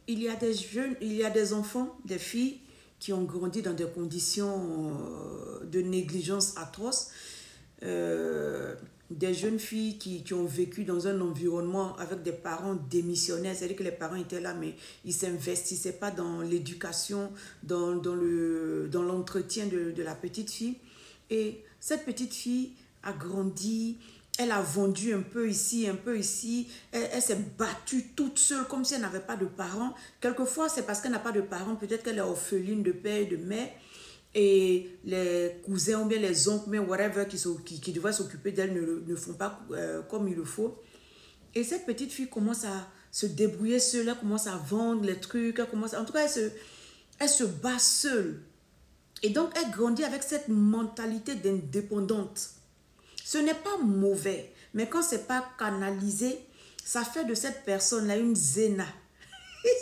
il y a des jeunes, il y a des enfants, des filles qui ont grandi dans des conditions de négligence atroces. Des jeunes filles qui ont vécu dans un environnement avec des parents démissionnaires, c'est-à-dire que les parents étaient là, mais ils ne s'investissaient pas dans l'éducation, dans l'entretien de la petite fille. Et cette petite fille a grandi, elle a vendu un peu ici, elle s'est battue toute seule comme si elle n'avait pas de parents. Quelquefois, c'est parce qu'elle n'a pas de parents, peut-être qu'elle est orpheline de père et de mère, et les cousins ou bien les oncles, mais whatever, qui devraient s'occuper d'elle ne font pas comme il le faut. Et cette petite fille commence à se débrouiller seule, elle commence à vendre les trucs, en tout cas, elle se bat seule. Et donc, elle grandit avec cette mentalité d'indépendante. Ce n'est pas mauvais, mais quand ce n'est pas canalisé, ça fait de cette personne-là une zéna.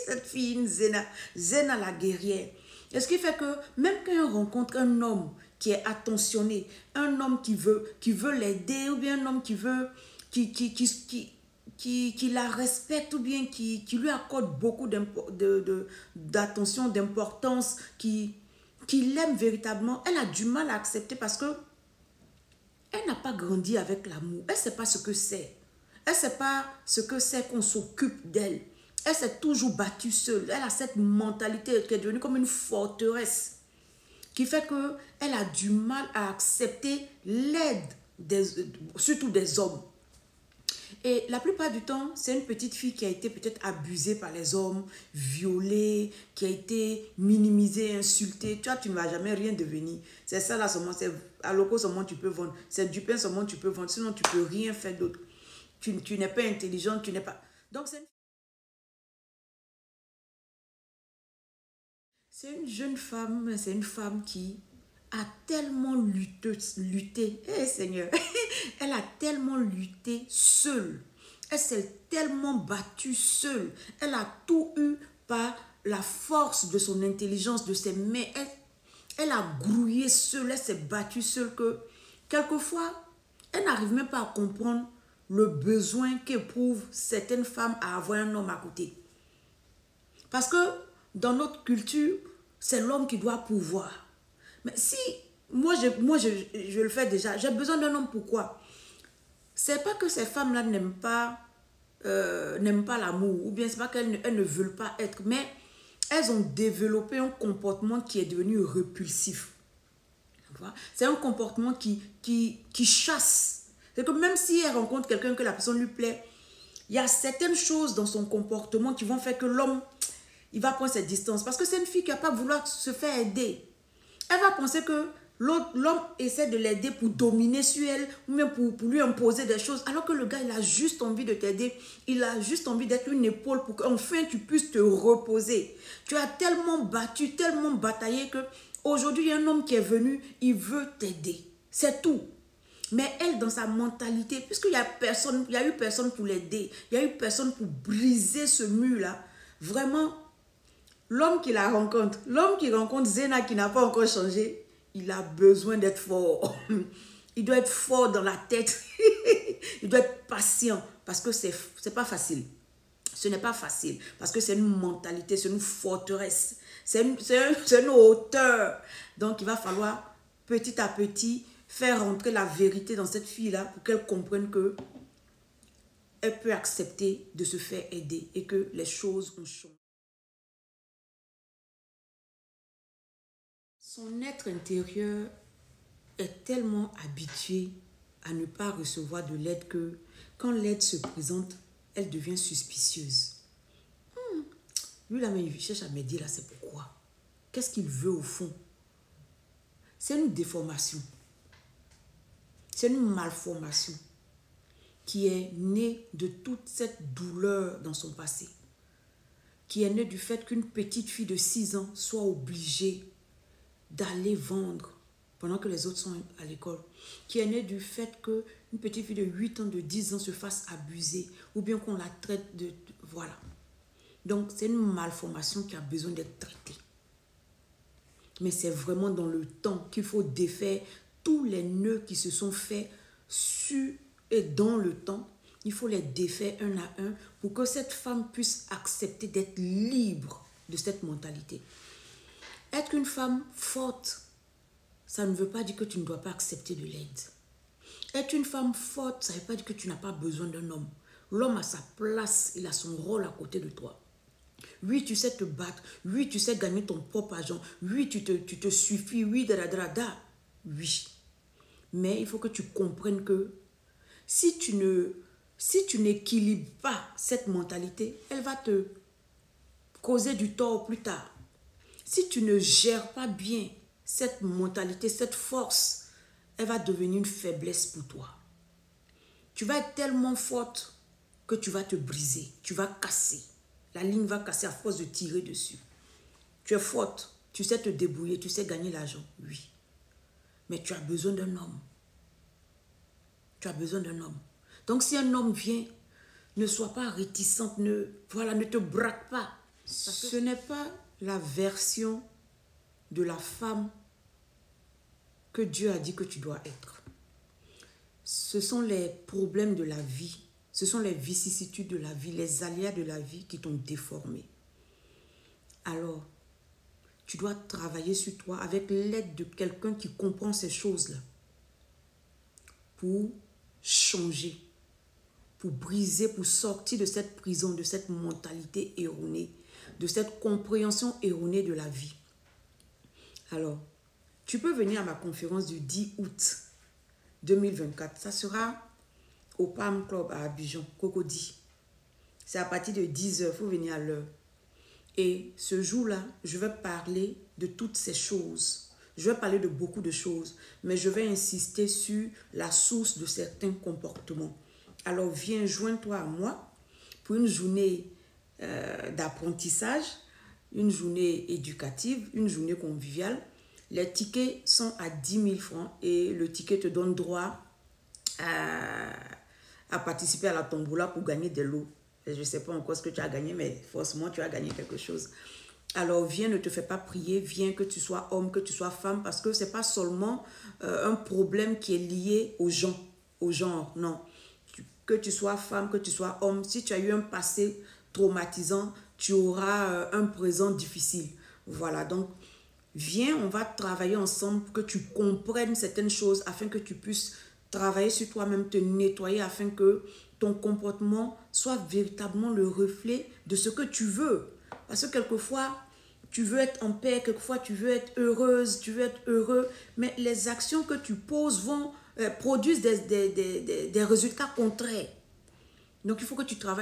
Cette fille, une zéna. Zéna la guerrière. Et ce qui fait que même quand on rencontre un homme qui est attentionné, un homme qui veut l'aider, ou bien un homme qui veut, qui la respecte, ou bien qui lui accorde beaucoup d'attention, d'importance, qui l'aime véritablement, elle a du mal à accepter parce que elle n'a pas grandi avec l'amour. Elle ne sait pas ce que c'est. Elle ne sait pas ce que c'est qu'on s'occupe d'elle. Elle s'est toujours battue seule. Elle a cette mentalité qui est devenue comme une forteresse, qui fait qu'elle a du mal à accepter l'aide, surtout des hommes. Et la plupart du temps, c'est une petite fille qui a été peut-être abusée par les hommes, violée, qui a été minimisée, insultée. Tu vois, tu ne vas jamais rien devenir. C'est ça là seulement, c'est à loco seulement tu peux vendre. C'est du pain seulement tu peux vendre, sinon tu ne peux rien faire d'autre. Tu n'es pas intelligente, tu n'es pas... Donc c'est une jeune femme, c'est une femme qui a tellement lutté, Seigneur, elle a tellement lutté seule. Elle s'est tellement battue seule. Elle a tout eu par la force de son intelligence, de ses mains. Elle a grouillé seule, elle s'est battue seule que quelquefois, elle n'arrive même pas à comprendre le besoin qu'éprouvent certaines femmes à avoir un homme à côté. Parce que dans notre culture, c'est l'homme qui doit pouvoir. Mais si je le fais déjà, j'ai besoin d'un homme, pourquoi? C'est pas que ces femmes-là n'aiment pas l'amour, ou bien c'est pas qu'elles ne veulent pas être, mais elles ont développé un comportement qui est devenu répulsif. C'est un comportement qui chasse. C'est que même si elle rencontre quelqu'un que la personne lui plaît, il y a certaines choses dans son comportement qui vont faire que l'homme, il va prendre ses distances. Parce que c'est une fille qui n'a pas vouloir se faire aider. Elle va penser que l'homme essaie de l'aider pour dominer sur elle, ou même pour lui imposer des choses, alors que le gars, il a juste envie de t'aider. Il a juste envie d'être une épaule pour qu'enfin tu puisses te reposer. Tu as tellement battu, tellement bataillé que aujourd'hui, il y a un homme qui est venu, il veut t'aider. C'est tout. Mais elle, dans sa mentalité, puisqu'il y a personne, il y a eu personne pour l'aider, il y a eu personne pour briser ce mur-là, vraiment, l'homme qui la rencontre, l'homme qui rencontre Zéna qui n'a pas encore changé, il a besoin d'être fort. Il doit être fort dans la tête. Il doit être patient parce que c'est pas facile. Ce n'est pas facile parce que c'est une mentalité, c'est une forteresse, c'est une hauteur. Donc il va falloir petit à petit faire rentrer la vérité dans cette fille-là pour qu'elle comprenne que elle peut accepter de se faire aider et que les choses ont changé. Son être intérieur est tellement habitué à ne pas recevoir de l'aide que quand l'aide se présente, elle devient suspicieuse. Lui là, mais il cherche à m'aider là, c'est pourquoi? Qu'est-ce qu'il veut au fond? C'est une déformation. C'est une malformation qui est née de toute cette douleur dans son passé. Qui est née du fait qu'une petite fille de 6 ans soit obligée d'aller vendre pendant que les autres sont à l'école. Qui est née du fait qu'une petite fille de 8 ans, de 10 ans se fasse abuser ou bien qu'on la traite de... Voilà. Donc, c'est une malformation qui a besoin d'être traitée. Mais c'est vraiment dans le temps qu'il faut défaire tous les nœuds qui se sont faits sur et dans le temps il faut les défaire un à un pour que cette femme puisse accepter d'être libre de cette mentalité. Être une femme forte, ça ne veut pas dire que tu ne dois pas accepter de l'aide. Être une femme forte, ça ne veut pas dire que tu n'as pas besoin d'un homme. L'homme a sa place, il a son rôle à côté de toi. Oui, tu sais te battre. Oui, tu sais gagner ton propre argent. Oui, tu te suffis. Oui, oui. Mais il faut que tu comprennes que si tu n'équilibres pas cette mentalité, elle va te causer du tort plus tard. Si tu ne gères pas bien cette mentalité, cette force, elle va devenir une faiblesse pour toi. Tu vas être tellement forte que tu vas te briser, tu vas casser. La ligne va casser à force de tirer dessus. Tu es forte, tu sais te débrouiller, tu sais gagner l'argent, oui. Mais tu as besoin d'un homme. Tu as besoin d'un homme. Donc si un homme vient, ne sois pas réticente, ne te braque pas. Parce que ce n'est pas la version de la femme que Dieu a dit que tu dois être. Ce sont les problèmes de la vie, ce sont les vicissitudes de la vie, les aléas de la vie qui t'ont déformé. Alors, tu dois travailler sur toi avec l'aide de quelqu'un qui comprend ces choses-là pour changer, pour briser, pour sortir de cette prison, de cette mentalité erronée, de cette compréhension erronée de la vie. Alors, tu peux venir à ma conférence du 10 août 2024. Ça sera au Palm Club à Abidjan, Cocody. C'est à partir de 10h, il faut venir à l'heure. Et ce jour-là, je vais parler de toutes ces choses. Je vais parler de beaucoup de choses, mais je vais insister sur la source de certains comportements. Alors viens, joins-toi à moi pour une journée d'apprentissage, une journée éducative, une journée conviviale. Les tickets sont à 10 000 francs et le ticket te donne droit à participer à la tombola pour gagner des lots. Je ne sais pas encore ce que tu as gagné, mais forcément tu as gagné quelque chose. Alors viens, ne te fais pas prier, viens, que tu sois homme, que tu sois femme, parce que ce n'est pas seulement un problème qui est lié aux gens, au genre, non. Que tu sois femme, que tu sois homme, si tu as eu un passé traumatisant, tu auras un présent difficile. Voilà, donc viens, on va travailler ensemble pour que tu comprennes certaines choses afin que tu puisses travailler sur toi-même, te nettoyer afin que ton comportement soit véritablement le reflet de ce que tu veux. Parce que quelquefois, tu veux être en paix, quelquefois tu veux être heureuse, tu veux être heureux, mais les actions que tu poses produisent des résultats contraires. Donc il faut que tu travailles.